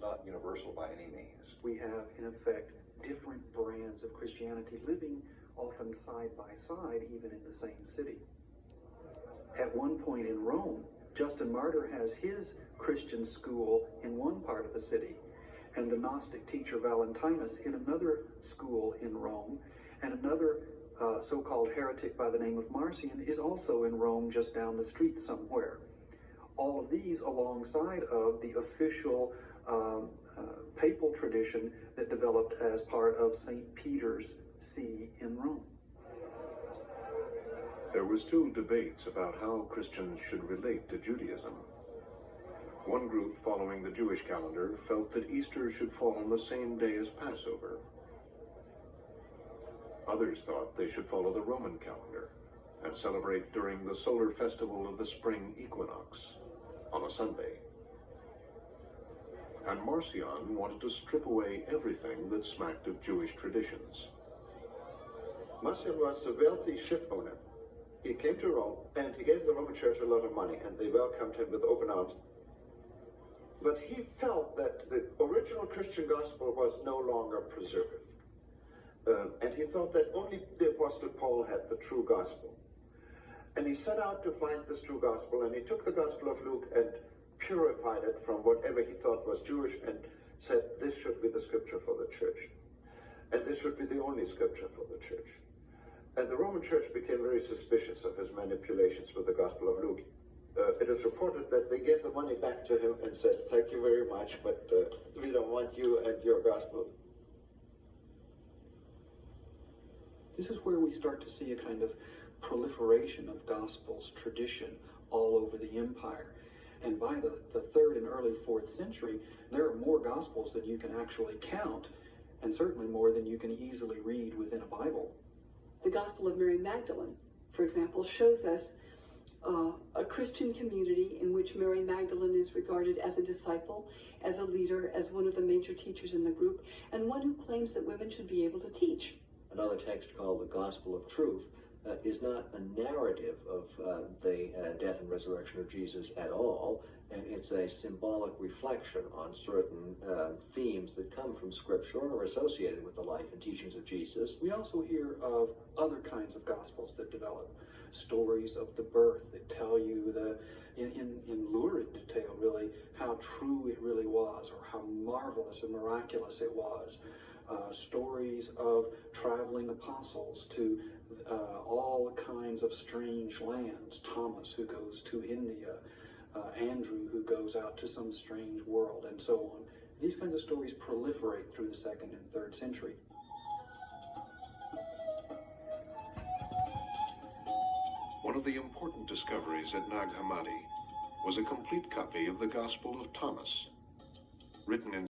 not universal by any means. We have, in effect, different brands of Christianity living often side by side, even in the same city. At one point in Rome, Justin Martyr has his Christian school in one part of the city, and the Gnostic teacher Valentinus in another school in Rome, and another so-called heretic by the name of Marcion is also in Rome just down the street somewhere. All of these alongside of the official papal tradition that developed as part of St. Peter's See in Rome. There were still debates about how Christians should relate to Judaism. One group following the Jewish calendar felt that Easter should fall on the same day as Passover. Others thought they should follow the Roman calendar and celebrate during the solar festival of the spring equinox on a Sunday. And Marcion wanted to strip away everything that smacked of Jewish traditions. Marcion was a wealthy ship owner. He came to Rome and he gave the Roman Church a lot of money, and they welcomed him with open arms. But he felt that the original Christian gospel was no longer preserved. And he thought that only the Apostle Paul had the true gospel. And he set out to find this true gospel, and he took the Gospel of Luke and purified it from whatever he thought was Jewish and said, this should be the scripture for the church. And this should be the only scripture for the church. And the Roman Church became very suspicious of his manipulations with the Gospel of Luke. It is reported that they gave the money back to him and said, thank you very much, but we don't want you and your gospel. This is where we start to see a kind of proliferation of Gospels tradition all over the empire. And by the 3rd and early 4th century, there are more Gospels than you can actually count, and certainly more than you can easily read within a Bible. The Gospel of Mary Magdalene, for example, shows us a Christian community in which Mary Magdalene is regarded as a disciple, as a leader, as one of the major teachers in the group, and one who claims that women should be able to teach. Another text called the Gospel of Truth is not a narrative of the death and resurrection of Jesus at all, and it's a symbolic reflection on certain themes that come from Scripture or are associated with the life and teachings of Jesus. We also hear of other kinds of Gospels that develop. Stories of the birth that tell you in lurid detail, really, how true it really was, or how marvelous and miraculous it was. Stories of traveling apostles to all kinds of strange lands. Thomas, who goes to India, Andrew, who goes out to some strange world, and so on. These kinds of stories proliferate through the 2nd and 3rd century. One of the important discoveries at Nag Hammadi was a complete copy of the Gospel of Thomas, written in